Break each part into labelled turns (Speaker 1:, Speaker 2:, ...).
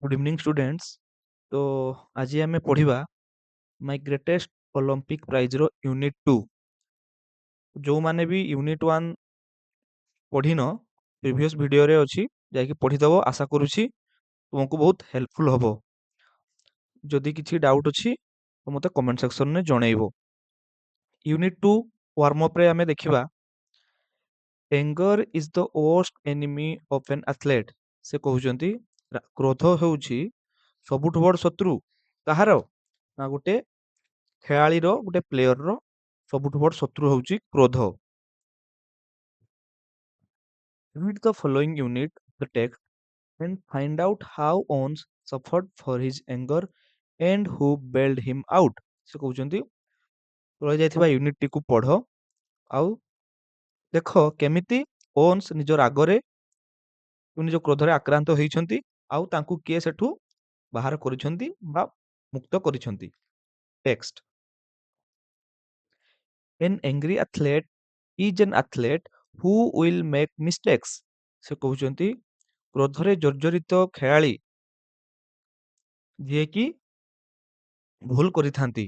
Speaker 1: Good evening students. तो आज आम पढ़ा माय ग्रेटेस्ट ओलंपिक प्राइज रो यूनिट 2। जो माने भी यूनिट 1 पढ़िन प्रीवियस वीडियो रे अछि जाकि पढ़िदबो। आशा करूछि तुमको बहुत हेल्पफुल हबो। जदि किछि डाउट अछि तो मते कमेंट सेक्शन में जणाइबो। यूनिट 2 वार्म अप रे हमें देखिबा anger is the worst enemy of an athlete. से कहउजंती क्रोध हेउछि सबुठ बड़ शत्रु कहारो ना गोटे ଖେଳାଳିର ଗୋଟେ ପ୍ଲେୟରର ସବୁଠୁ ବଡ଼ ଶତ୍ରୁ ହଉଛି କ୍ରୋଧ। Read the following unit of the text and find out how Owens suffered for his anger and who bailed him out। ସେ କହୁଛନ୍ତି ତଳେ ଯାଇଥିବା ୟୁନିଟ ଟିକୁ ପଢ ଆଉ ଦେଖ କେମିତି ଓନ୍ସ ନିଜ ରାଗରେ ନିଜ କ୍ରୋଧରେ ଆକ୍ରାନ୍ତ ହେଇଛନ୍ତି ଆଉ ତାଙ୍କୁ କିଏ ସେଠୁ ବାହାର କରିଛନ୍ତି ବା ମୁକ୍ତ କରିଛନ୍ତି। Text An angry athlete is an athlete who will make mistakes। ସେ କହୁଛନ୍ତି କ୍ରୋଧରେ ଜର୍ଜରିତ ଖେଳାଳି ଯିଏକି ଭୁଲ କରିଥାନ୍ତି।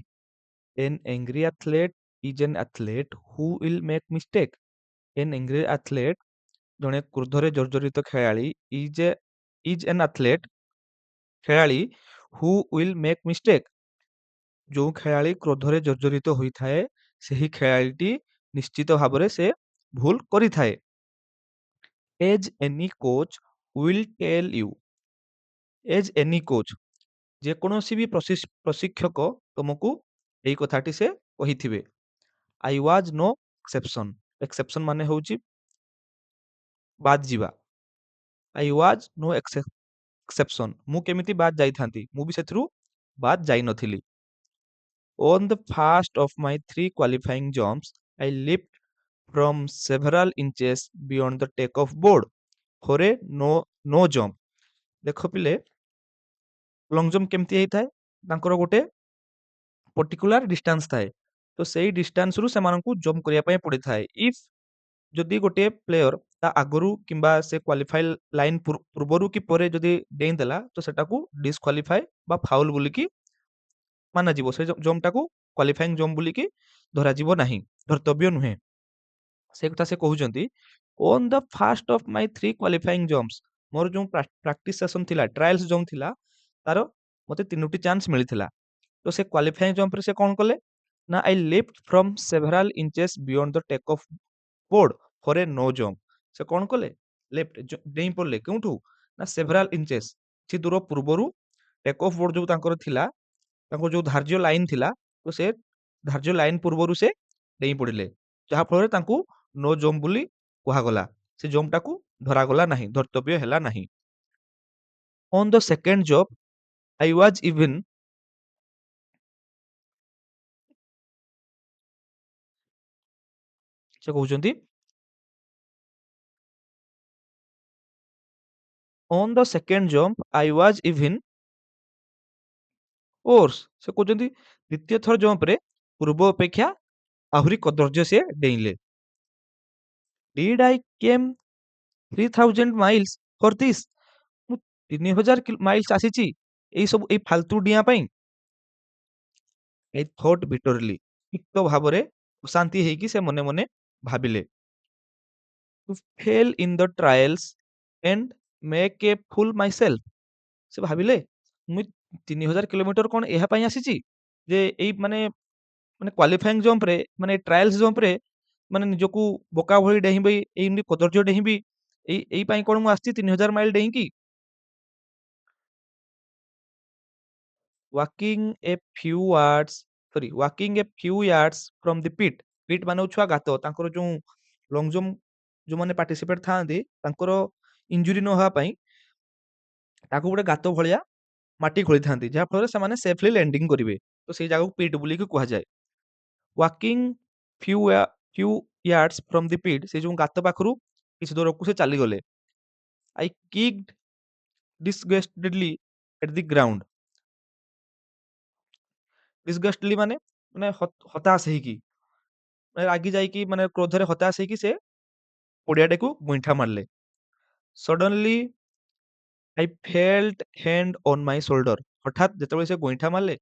Speaker 1: An angry athlete is an athlete who will make mistake। An angry athlete ଜଣେ କ୍ରୋଧରେ ଜର୍ଜରିତ ଖେଳାଳି is an athlete ଖେଳାଳି who will make mistake। ଯେଉଁ ଖେଳାଳି କ୍ରୋଧରେ ଜର୍ଜରିତ ହୋଇଥାଏ ସେହି ଖେଳାଳିଟି ନିଶ୍ଚିତ ଭାବରେ ସେ ଭୁଲ କରିଥାଏ। As any coach will tell you। As any coach ଯେକୌଣସି ବି ପ୍ରଶିକ୍ଷକ ତୁମକୁ ଏଇ କଥାଟି ସେ କହିଥିବେ। I was no exception। exception ମାନେ ହେଉଛି ବାଦ ଯିବା। I was no exception ମୁଁ କେମିତି ବାଦ ଯାଇଥାନ୍ତି, ମୁଁ ବି ସେଥିରୁ ବାଦ ଯାଇନଥିଲି। On the first of my 3 qualifying jumps I leaped from several inches beyond the takeoff board for a no jump। ଦେଖ ପିଲେ ଲଙ୍ଗ ଜମ୍ପ କେମିତି ହେଇଥାଏ, ତାଙ୍କର ଗୋଟେ ପର୍ଟିକୁଲାର ଡିଷ୍ଟାନ୍ସ ଥାଏ ତ ସେଇ ଡିଷ୍ଟାନ୍ସ ରୁ ସେମାନଙ୍କୁ ଜମ୍ପ କରିବା ପାଇଁ ପଡିଥାଏ। ଇଫ ଯଦି ଗୋଟେ ପ୍ଲେୟର ତା ଆଗରୁ କିମ୍ବା ସେ କ୍ୱାଲିଫାଇ ଲାଇନ ପୂର୍ବରୁ କି ପରେ ଯଦି ଡେଇଁ ଦେଲା ତ ସେଟାକୁ ଡିସକ୍ୱାଲିଫାଏ ବା ଫାଉଲ ବୋଲିକି ମାନାଯିବ। ସେ ଜମ୍ପଟାକୁ କ୍ୱାଲିଫାଇଂ ଜମ୍ପ ବୋଲିକି ଧରାଯିବ ନାହିଁ, ଧର୍ତ୍ତବ୍ୟ ନୁହେଁ। ସେ କଥା ସେ କହୁଛନ୍ତି on the first of my 3 qualifying jumps. ମୋର ଯୋଉ ପ୍ରାକ୍ଟିସ ସେସନ ଥିଲା, ଟ୍ରାଏଲ୍ସ ଯୋଉ ଥିଲା, ତାର ମତେ 3ଟି ଚାନ୍ସ ମିଳିଥିଲା। ତ ସେ କ୍ୱାଲିଫାଇଂ ଜମ୍ପରେ ସେ କଣ କଲେ ନା I lift from several inches beyond the take off board for a no jump. ସେ କଣ କଲେ ଲେଫ୍ଟ ଡେଇଁ ପଡିଲେ କେଉଁଠୁ ନା ସେଭରାଲ ଇଞ୍ଚେସ୍ କିଛି ଦୂର ପୂର୍ବରୁ ଟେକ୍ ଅଫ୍ ବୋର୍ଡ ଯୋଉ ତାଙ୍କର ଥିଲା, ତାଙ୍କର ଯୋଉ ଧାର୍ଯ୍ୟ ଲାଇନ ଥିଲା ତ ସେ ଧାର୍ଯ୍ୟ ଲାଇନ ପୂର୍ବରୁ ସେ ଡେଇଁ ପଡିଲେ, ଯାହା ଫଳରେ ତାଙ୍କୁ नो ଜମ୍ପ ବୋଲି କୁହାଗଲା। ସେ ଜମ୍ପଟାକୁ ଧରାଗଲା ନାହିଁ, ଧର୍ତ୍ତବ୍ୟ ହେଲା ନାହିଁ। On the second jump I was even ସେ କହୁଛନ୍ତି on the second jump I was even worse. ସେ କହୁଛନ୍ତି ଦ୍ୱିତୀୟ ଥର ଜମ୍ପରେ ପୂର୍ବ ଅପେକ୍ଷା ଆହୁରି କଦର୍ଯ୍ୟ ସେ ଡେଇଁଲେ। Did I came 3000 miles for this। ମୁଁ 3000 ମାଇଲ୍ସ ଆସିଛି ଏଇ ସବୁ ଏଇ ଫାଲତୁ ଡିଆଁ ପାଇଁ। I thought bitterly। ତିକ୍ତ ଭାବରେ ଅଶାନ୍ତି ହେଇକି ସେ ମନେ ମନେ ଭାବିଲେ। To fail in the trials and make a fool myself। ସେ ଭାବିଲେ ମୁଁ 3000 କିଲୋମିଟର କଣ ଏହା ପାଇଁ ଆସିଛି ଯେ ଏଇ ମାନେ ମାନେ କ୍ୱାଲିଫାଇଂ ଜମ୍ପରେ ମାନେ ଟ୍ରାଏଲ୍ସ ଜମ୍ପରେ ମାନେ ନିଜକୁ ବୋକା ଭଳି ଡେଇଁବି, ଏଇ କଦର୍ଯ୍ୟ ଡେଇଁବି, ଏଇ ପାଇଁ କଣ ମୁଁ ଆସିଛି 3000 ମାଇଲ ଡେଇଁକି। Walking a few yards from the pit. Pit ମାନେ ଛୁଆ ଗାତ। ତାଙ୍କର ଯୋଉ ଲଙ୍ଗ ଜମ୍ପ ଯୋଉମାନେ ପାର୍ଟିସିପେଟ ଥାଆନ୍ତି ତାଙ୍କର ଇଞ୍ଜୁରି ନ ହବା ପାଇଁ ତାକୁ ଗୋଟେ ଗାତ ଭଳିଆ ମାଟି ଖୋଳିଥାନ୍ତି, ଯାହା ଫଳରେ ସେମାନେ ସେଫଲି ଲ୍ୟାଣ୍ଡିଂ କରିବେ। ତ ସେଇ ଜାଗାକୁ ପିଟ୍ ବୋଲିକି କୁହାଯାଏ। Walking few yards from the pit, ସେ ଯୋଉ ଗାତ ପାଖରୁ କିଛି ଦୂରକୁ ସେ ଚାଲିଗଲେ। I kicked disgustedly at the ground। disgustedly ମାନେ ମାନେ ହତାଶ ହେଇକି, ମାନେ ରାଗି ଯାଇକି, ମାନେ କ୍ରୋଧରେ ହତାଶ ହେଇକି ସେ ପଡ଼ିଆଟାକୁ ଗୁଇଁଠା ମାରିଲେ। Suddenly I felt hand on my shoulder. ହଠାତ୍ ଯେତେବେଳେ ସେ ଗୋଇଠା ମାରିଲେ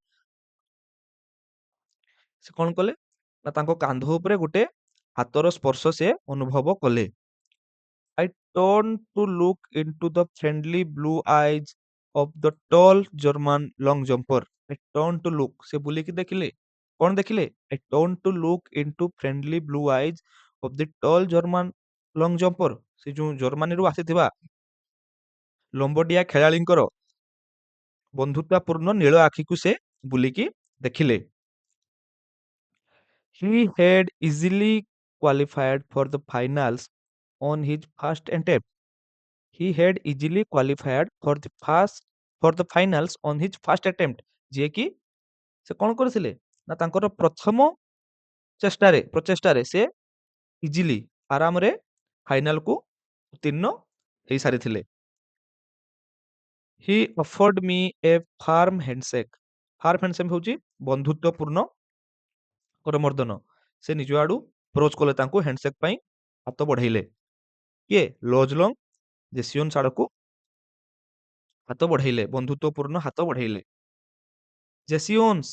Speaker 1: ସେ କଣ କଲେ ନା ତାଙ୍କ କାନ୍ଧ ଉପରେ ଗୋଟେ ହାତର ସ୍ପର୍ଶ ସେ ଅନୁଭବ କଲେ। I turned to look into the friendly blue eyes of the tall German long jumper. I turned to look. ସେ ବୁଲିକି ଦେଖିଲେ। କଣ ଦେଖିଲେ? I turned to look into friendly blue eyes of the tall German long jumper. ସେ ଯୋଉ ଜର୍ମାନୀରୁ ଆସିଥିବା ଲମ୍ବଡିଆ ଖେଳାଳିଙ୍କର ବନ୍ଧୁତାପୂର୍ଣ୍ଣ ନୀଳ ଆଖିକୁ ସେ ବୁଲିକି ଦେଖିଲେ। He had easily qualified for the finals on his first attempt. He had easily qualified for the finals on his first attempt. ଯିଏ କି ସେ କଣ କରିଥିଲେ ନା ତାଙ୍କର ପ୍ରଥମ ପ୍ରଚେଷ୍ଟାରେ ସେ ଇଜିଲି ଆରାମରେ ଫାଇନାଲକୁ ଉତ୍ତୀର୍ଣ୍ଣ ହେଇସାରିଥିଲେ। He offered me a firm handshake. Firm handshake ହେଉଛି ବନ୍ଧୁତ୍ୱପୂର୍ଣ୍ଣ କରମର୍ଦ୍ଦନ। ସେ ନିଜ ଆଡୁ ଆପ୍ରୋଚ କଲେ ତାଙ୍କୁ ହ୍ୟାଣ୍ଡସେକ୍ ପାଇଁ ହାତ ବଢେଇଲେ। କିଏ? ଲୋଜଲଙ୍ଗ ଜେସିଓନ୍ସ ଆଡକୁ ହାତ ବଢେଇଲେ, ବନ୍ଧୁତ୍ୱପୂର୍ଣ୍ଣ ହାତ ବଢେଇଲେ। Jesse Owens,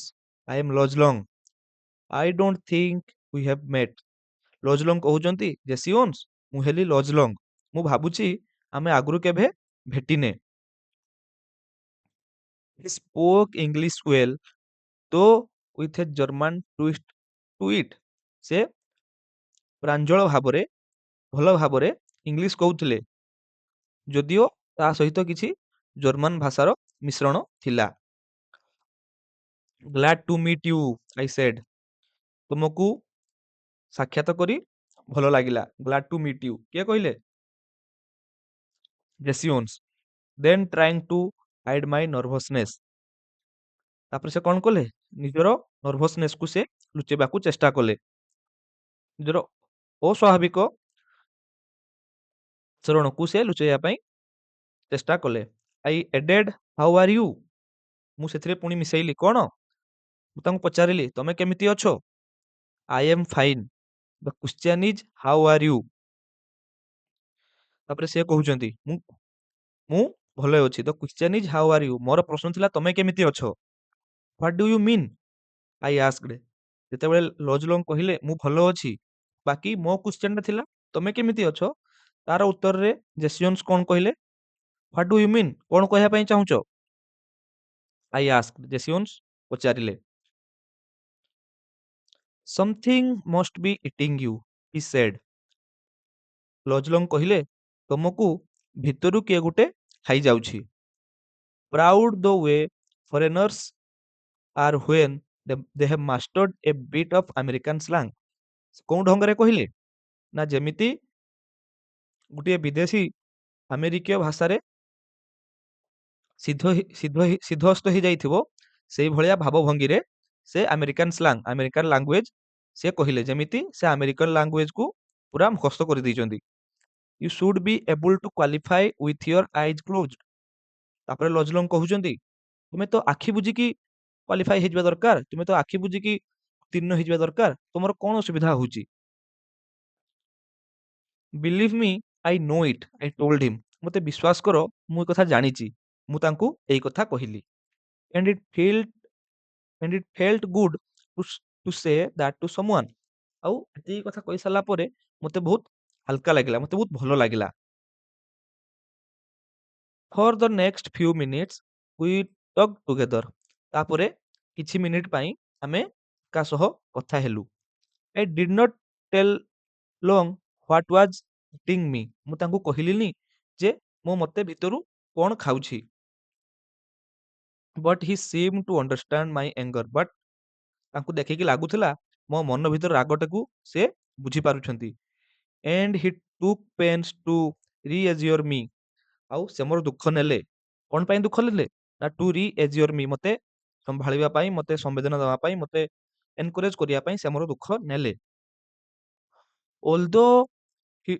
Speaker 1: I am Luz Long, I don't think we have met। Luz Long କହୁଛନ୍ତି ଜେସିଓନ୍ସ, ମୁଁ ହେଲି ଲୋଜଲଙ୍ଗ, ମୁଁ ଭାବୁଛି ଆମେ ଆଗରୁ କେବେ ଭେଟିନେ। He spoke English well, though with a German twist to it। ସେ ପ୍ରାଞ୍ଜଳ ଭାବରେ ଭଲ ଭାବରେ ଇଂଲିଶ କହୁଥିଲେ, ଯଦିଓ ତା ସହିତ କିଛି ଜର୍ମାନ ଭାଷାର ମିଶ୍ରଣ ଥିଲା। Glad to meet you, I said। ତୁମକୁ ସାକ୍ଷାତ କରି ଭଲ ଲାଗିଲା। Glad to meet you କିଏ କହିଲେ? ଜେସିଓନ୍ସ। Then trying to hide my nervousness। ତାପରେ ସେ କଣ କଲେ? ନିଜର ନର୍ଭସନେସକୁ ସେ ଲୁଚେଇବାକୁ ଚେଷ୍ଟା କଲେ, ନିଜର ଅସ୍ୱାଭାବିକ ଆଚରଣକୁ ସେ ଲୁଚେଇବା ପାଇଁ ଚେଷ୍ଟା କଲେ। I added, how are you। ମୁଁ ସେଥିରେ ପୁଣି ମିଶେଇଲି କଣ? ମୁଁ ତାଙ୍କୁ ପଚାରିଲି ତମେ କେମିତି ଅଛ? I am fine, the question is how are you। ତାପରେ ସେ କହୁଛନ୍ତି ମୁଁ ମୁଁ ଭଲ ଅଛି, the question is how are you। ମୋର ପ୍ରଶ୍ନ ଥିଲା ତମେ କେମିତି ଅଛ? What do you mean, I asked। ଯେତେବେଳେ ଲୋଜଲଙ୍ଗ କହିଲେ ମୁଁ ଭଲ ଅଛି, ବାକି ମୋ କ୍ୱେଶ୍ଚନ ଟା ଥିଲା ତମେ କେମିତି ଅଛ, ତାର ଉତ୍ତରରେ ଜେସିଓନ୍ସ କଣ କହିଲେ? What do you mean, କଣ କହିବା ପାଇଁ ଚାହୁଁଛ? I asked, ଜେସିଓନ୍ସ ପଚାରିଲେ। Something must be eating you, he said। ଲୋଜଲଙ୍ଗ କହିଲେ ତମକୁ ଭିତରୁ କିଏ ଗୋଟେ ଖାଇଯାଉଛି। Proud the way foreigners are when they have mastered a bit of American slang। କୋଉ ଢଙ୍ଗରେ କହିଲେ ନା ଯେମିତି ଗୋଟିଏ ବିଦେଶୀ ଆମେରିକୀୟ ଭାଷାରେ ସିଦ୍ଧହସ୍ତ ହେଇଯାଇଥିବ, ସେଇ ଭଳିଆ ଭାବଭଙ୍ଗୀରେ ସେ ଆମେରିକାନ ସ୍ଲାଙ୍ଗ, ଆମେରିକାନ ଲାଙ୍ଗୁଏଜ ସେ କହିଲେ, ଯେମିତି ସେ ଆମେରିକାନ ଲାଙ୍ଗୁଏଜ କୁ ପୁରା ମୁଖସ୍ତ କରିଦେଇଛନ୍ତି। You should be able to qualify with your eyes closed। ତାପରେ ଲୋଜଲଙ୍ଗ କହୁଛନ୍ତି ତୁମେ ତ ଆଖି ବୁଜିକି କ୍ୱାଲିଫାଇ ହେଇଯିବା ଦରକାର, ତୁମେ ତ ଆଖି ବୁଜିକି ଉତ୍ତୀର୍ଣ୍ଣ ହେଇଯିବା ଦରକାର, ତୁମର କଣ ଅସୁବିଧା ହଉଛି? Believe me, I know it, I told him। ମୋତେ ବିଶ୍ୱାସ କର, ମୁଁ ଏ କଥା ଜାଣିଛି, ମୁଁ ତାଙ୍କୁ ଏଇ କଥା କହିଲି। And it felt good to say that to someone। ଆଉ ଏଇ କଥା କହି ସାରିଲା ପରେ ମୋତେ ବହୁତ ହାଲକା ଲାଗିଲା, ମୋତେ ବହୁତ ଭଲ ଲାଗିଲା। For the next few minutes we talked together। ତାପରେ କିଛି ମିନିଟ ପାଇଁ ଆମେ କା ସହ କଥା ହେଲୁ। I did not tell long what was eating me। ମୁଁ ତାଙ୍କୁ କହିଲିନି ଯେ ମୁଁ ମୋତେ ଭିତରୁ କଣ ଖାଉଛି। But he seemed to understand my anger। But ତାଙ୍କୁ ଦେଖିକି ଲାଗୁଥିଲା ମୋ ମନ ଭିତର ରାଗଟାକୁ ସେ ବୁଝି ପାରୁଛନ୍ତି। And he took pains to reassure me। ଆଉ ସେ ମୋର ଦୁଃଖ ନେଲେ। କଣ ପାଇଁ ଦୁଃଖ ନେଲେ? ନା ଟୁ reassure me, ମୋତେ ସମ୍ଭାଳିବା ପାଇଁ, ମୋତେ ସମ୍ବେଦନା ଦେବା ପାଇଁ, ମୋତେ ଏନକରେଜ କରିବା ପାଇଁ ସେ ମୋର ଦୁଃଖ ନେଲେ। Although he,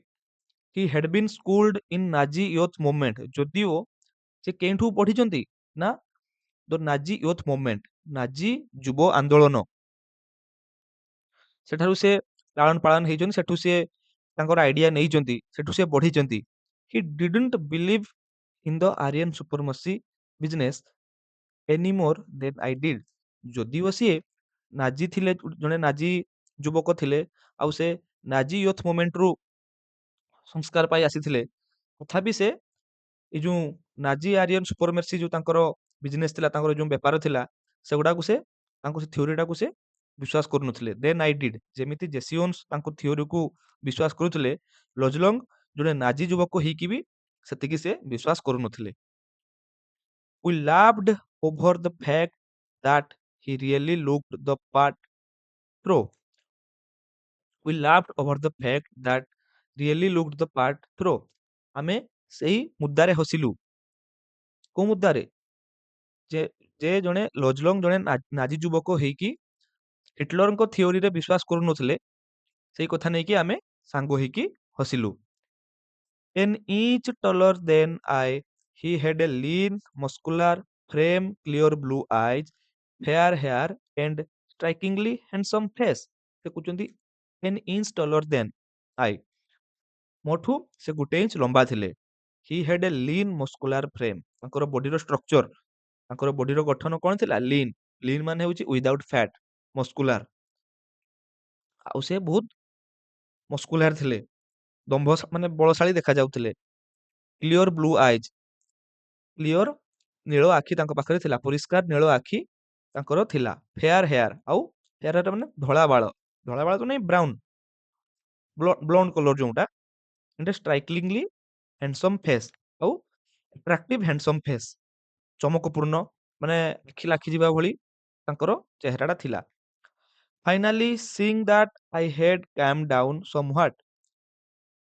Speaker 1: he had been schooled in Nazi youth movement। ଯଦିଓ ସେ କେଉଁଠୁ ପଢିଛନ୍ତି ନା ଦ ନାଜି ୟୁଥ ମୁଭମେଣ୍ଟ, ନାଜି ଯୁବ ଆନ୍ଦୋଳନ, ସେଠାରୁ ସେ ଲାଳନ ପାଳନ ହେଇଛନ୍ତି, ସେଠୁ ସେ ତାଙ୍କର ଆଇଡିଆ ନେଇଛନ୍ତି, ସେଠୁ ସେ ବଢିଛନ୍ତି। He didn't believe in the Aryan supremacy business any more than I did। ଯଦିଓ ସିଏ ନାଜି ଥିଲେ, ଜଣେ ନାଜି ଯୁବକ ଥିଲେ, ଆଉ ସେ ନାଜି ୟୁଥ ମୁଭମେଣ୍ଟରୁ ସଂସ୍କାର ପାଇ ଆସିଥିଲେ, ତଥାପି ସେ ଏଇ ଯୋଉ ନାଜି ଆରିଆନ ସୁପରମେର୍ସି ଯୋଉ ତାଙ୍କର ବିଜନେସ ଥିଲା, ତାଙ୍କର ଯୋଉ ବେପାର ଥିଲା, ସେଗୁଡାକୁ ସେ ତାଙ୍କ ସେ ଥିଓରିଟାକୁ ସେ ବିଶ୍ୱାସ କରୁନଥିଲେ। ଦେନ୍ ଆଇ ଡିଡ୍, ଯେମିତି ଜେସିଓନ୍ସ ତାଙ୍କ ଥିଓରିକୁ ବିଶ୍ୱାସ କରୁଥିଲେ, ଲଜଲଙ୍ଗ ଜଣେ ନାଜି ଯୁବକ ହେଇକି ବି ସେତିକି ସେ ବିଶ୍ୱାସ କରୁନଥିଲେ। We laughed over the fact that he really looked the part pro। We laughed over the fact that really looked the part pro। ଆମେ ସେଇ ମୁଦ୍ଦାରେ ହସିଲୁ। କୋଉ ମୁଦ୍ଦାରେ? ଯେ ଯେ ଜଣେ ଲଜଲଙ୍ଗ ଜଣେ ନାଜି ଯୁବକ ହେଇକି ହିଟଲରଙ୍କ ଥିଓରିରେ ବିଶ୍ୱାସ କରୁନଥିଲେ, ସେଇ କଥା ନେଇକି ଆମେ ସାଙ୍ଗ ହେଇକି ହସିଲୁ। An inch taller than I, he had a lean, muscular frame, clear blue eyes, fair hair, and strikingly handsome face। ସେ କହୁଛନ୍ତି an inch taller than I, ମୋଠୁ ସେ ଗୋଟେ ଇଞ୍ଚ ଲମ୍ବା ଥିଲେ। He had a lean, muscular frame, ତାଙ୍କର ବଡିର structure, ତାଙ୍କର ବଡିର ଗଠନ କଣ ଥିଲା? ଲିନ୍। ଲିନ୍ ମାନେ ହେଉଛି ୱିଦାଉଟ୍ ଫ୍ୟାଟ୍, ମସ୍କୁଲାର। ଆଉ ସେ ବହୁତ ମସ୍କୁଲାର ଥିଲେ, ଦମ୍ଭ ମାନେ ବଳଶାଳୀ ଦେଖାଯାଉଥିଲେ। କ୍ଲିୟର ବ୍ଲୁ ଆଇଜ୍, କ୍ଲିୟର ନୀଳ ଆଖି ତାଙ୍କ ପାଖରେ ଥିଲା, ପରିଷ୍କାର ନୀଳ ଆଖି ତାଙ୍କର ଥିଲା। ଫେୟାର ହେୟାର, ଆଉ ଫେୟାର ହେୟାର ମାନେ ଧଳା ବାଳ, ଧଳା ବାଳ ତ ନାଇଁ, ବ୍ରାଉନ, ବ୍ଲଣ୍ଡ କଲର ଯୋଉଟା। ଷ୍ଟ୍ରାଇକଲିଂଲି ହ୍ୟାଣ୍ଡସମ୍ ଫେସ୍, ଆଉ ଆଟ୍ରାକ୍ଟିଭ ହ୍ୟାଣ୍ଡସମ୍ ଫେସ୍, ଚମକପୂର୍ଣ୍ଣ, ମାନେ ଆଖି ଲାଖି ଯିବା ଭଳି ତାଙ୍କର ଚେହେରାଟା ଥିଲା। Finally Singh that I head କାମ୍ ଡାଉନ୍ ସମହ୍ୱାଟ୍,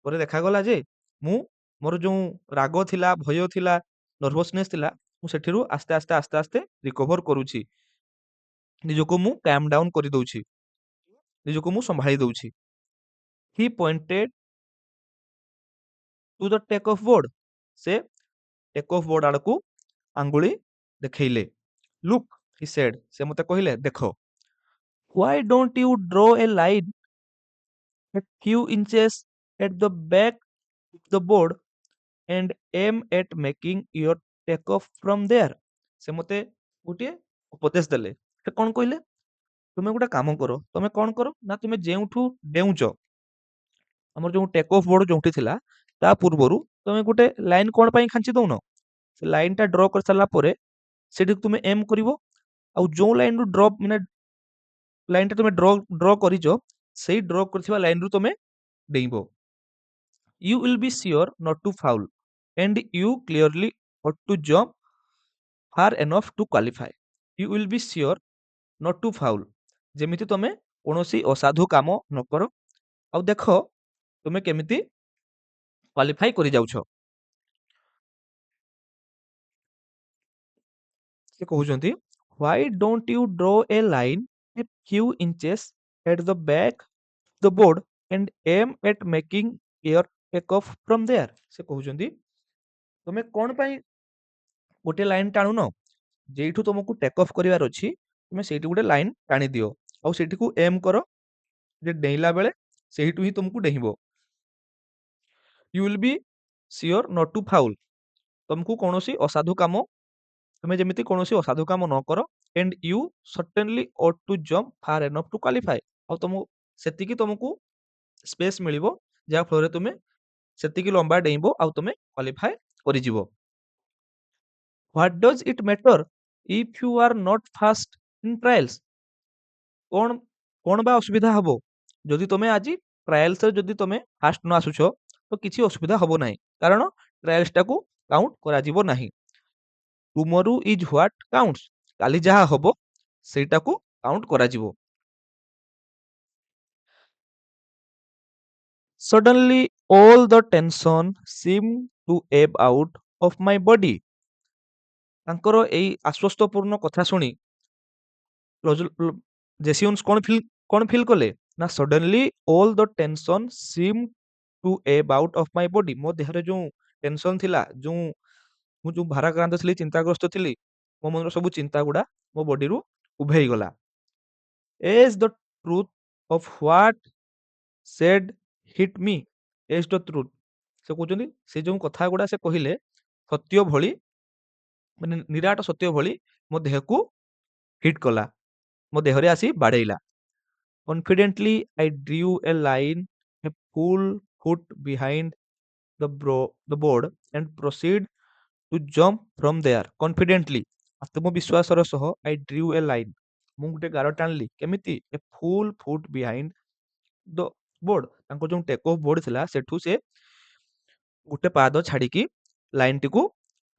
Speaker 1: ପରେ ଦେଖାଗଲା ଯେ ମୁଁ ମୋର ଯୋଉ ରାଗ ଥିଲା, ଭୟ ଥିଲା, ନର୍ଭସନେସ୍ ଥିଲା, ମୁଁ ସେଠିରୁ ଆସ୍ତେ ଆସ୍ତେ ଆସ୍ତେ ଆସ୍ତେ ରିକଭର କରୁଛି। ନିଜକୁ ମୁଁ କାମ୍ ଡାଉନ୍ କରିଦଉଛି, ନିଜକୁ ମୁଁ ସମ୍ଭାଳି ଦଉଛି। He pointed to the take off board, ସେ ଟେକ୍ ଅଫ୍ ବୋର୍ଡ ଆଡକୁ ଆଙ୍ଗୁଳି ଦେଖେଇଲେ। ଲୁକ୍ ହି ସେଡ୍, ସେ ମତେ କହିଲେ ଦେଖ। Why don't you draw a line a few inches at the back of the board and aim at making your take off from there। ସେ ମତେ ଗୋଟିଏ ଉପଦେଶ ଦେଲେ। ସେ କଣ କହିଲେ? ତୁମେ ଗୋଟେ କାମ କର, ତମେ କଣ କର ନା, ତୁମେ ଯେଉଁଠୁ ଡେଉଁଛ, ଆମର ଯୋଉ ଟେକ୍ ଅଫ୍ ବୋର୍ଡ ଯୋଉଠି ଥିଲା, ତା ପୂର୍ବରୁ ତମେ ଗୋଟେ ଲାଇନ କଣ ପାଇଁ ଖାଞ୍ଚି ଦଉନ? ସେ ଲାଇନ ଟା ଡ୍ର କରି ସାରିଲା ପରେ ସେଠିକୁ ତୁମେ ଏମ୍ କରିବ, ଆଉ ଯୋଉ ଲାଇନ ରୁ ଡ୍ର ମାନେ ଲାଇନ ଟା ତୁମେ ଡ୍ର କରିଛ, ସେଇ ଡ୍ର କରିଥିବା ଲାଇନ ରୁ ତମେ ଡେଇଁବ। You will be sure not to foul and you clearly ought to jump far enough to qualify। You will be sure not to foul, ଯେମିତି ତମେ କୌଣସି ଅସାଧୁ କାମ ନ କର, ଆଉ ଦେଖ ତୁମେ କେମିତି କ୍ୱାଲିଫାଇ କରି ଯାଉଛ। ସେ କହୁଛନ୍ତି why don't you draw a line a few inches at the back of the board and aim at making your take off from there। ସେ କହୁଛନ୍ତି ତମେ କଣ ପାଇଁ ଗୋଟେ ଲାଇନ ଟାଣୁନ, ଯେଇଠୁ ତମକୁ ଟେକ୍ ଅଫ୍ କରିବାର ଅଛି, ତୁମେ ସେଇଠି ଗୋଟେ ଲାଇନ ଟାଣି ଦିଅ, ଆଉ ସେଇଠିକୁ ଏମ୍ କର, ଯେ ଡେଇଁଲା ବେଳେ ସେଇଠୁ ହିଁ ତମକୁ ଡେଇଁବ। You will be sure not to foul, ତମକୁ କୌଣସି ଅସାଧୁ କାମ, ତୁମେ ଯେମିତି କୌଣସି ଅସାଧୁ କାମ ନ କର। And you certainly ought to jump far enough to qualify, ଆଉ ତମକୁ ସେତିକି ତମକୁ ସ୍ପେସ୍ ମିଳିବ, ଯାହା ଫଳରେ ତୁମେ ସେତିକି ଲମ୍ବା ଡେଇଁବ, ଆଉ ତମେ qualify କରିଯିବ। What does it matter if you are not fast in trials। କଣ କଣ ବା ଅସୁବିଧା ହବ ଯଦି ତମେ ଆଜି ଟ୍ରାଏଲ୍ସରେ ଯଦି ତମେ ଫାଷ୍ଟ ନ ଆସୁଛ, ତ କିଛି ଅସୁବିଧା ହବ ନାହିଁ, କାରଣ ଟ୍ରାଏଲ୍ସଟାକୁ କାଉଣ୍ଟ କରାଯିବ ନାହିଁ। ଟୁମରୁ ଇଜ୍ ହ୍ୱାଟ କାଉଣ୍ଟସ୍, କାଲି ଯାହା ହବ ସେଇଟାକୁ କାଉଣ୍ଟ କରାଯିବ। Suddenly all the tension seemed to ebb out of my body। ତାଙ୍କର ଏଇ ଆଶ୍ୱସ୍ତପୂର୍ଣ୍ଣ କଥା ଶୁଣି ଜେସିଓନ୍ସ କଣ ଫିଲ୍ କଲେ ନା, suddenly all the tension seem to ebb out of my body, ମୋ ଦେହରେ ଯୋଉ ଟେନସନ ଥିଲା, ମୁଁ ଯୋଉ ଭାରାକ୍ରାନ୍ତ ଥିଲି, ଚିନ୍ତାଗ୍ରସ୍ତ ଥିଲି, ମୋ ମନର ସବୁ ଚିନ୍ତା ଗୁଡା ମୋ ବଡିରୁ ଉଭେଇ ଗଲା। As the truth of what said hit me, as the truth, ସେ କହୁଛନ୍ତି ସେ ଯୋଉ କଥା ଗୁଡା ସେ କହିଲେ, ସତ୍ୟ ଭଳି ମାନେ ନିରାଟ ସତ୍ୟ ଭଳି ମୋ ଦେହକୁ ହିଟ୍ କଲା, ମୋ ଦେହରେ ଆସି ବାଡ଼େଇଲା। Confidently I drew a line a full foot behind the board and proceed to jump from there. Confidently, ଆତ୍ମବିଶ୍ୱାସର ସହ I drew a line, ମୁଁ ଗୋଟେ ଗାର ଟାଣିଲି କେମିତି, a full foot behind the board, ତାଙ୍କ ଯୋଉ ଟେକ୍ ଅଫ୍ ବୋର୍ଡ ଥିଲା ସେଠୁ ସେ ଗୋଟେ ପାଦ ଛାଡ଼ିକି ଲାଇନଟିକୁ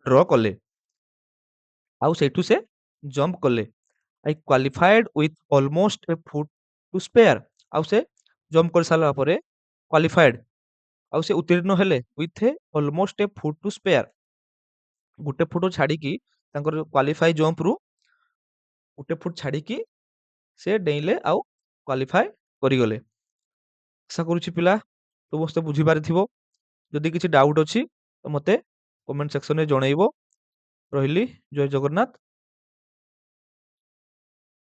Speaker 1: ଡ୍ର କଲେ, ଆଉ ସେଇଠୁ ସେ ଜମ୍ପ କଲେ। I qualified with almost a foot to spare, ଆଉ ସେ ଜମ୍ପ କରିସାରିଲା ପରେ କ୍ୱାଲିଫାଏଡ୍, ଆଉ ସେ ଉତ୍ତୀର୍ଣ୍ଣ ହେଲେ with a almost a foot to spare, ଗୋଟେ ଫୁଟ ଛାଡ଼ିକି ତାଙ୍କର କ୍ୱାଲିଫାଇ ଜମ୍ପରୁ ଗୋଟେ ଫୁଟ ଛାଡ଼ିକି ସେ ଡେଇଁଲେ ଆଉ କ୍ୱାଲିଫାଏ କରିଗଲେ। ଆଶା କରୁଛି ପିଲା ସମସ୍ତେ ବୁଝିପାରିଥିବ। ଯଦି କିଛି ଡାଉଟ୍ ଅଛି ତ ମୋତେ କମେଣ୍ଟ ସେକ୍ସନରେ ଜଣେଇବ। ରହିଲି, ଜୟ ଜଗନ୍ନାଥ।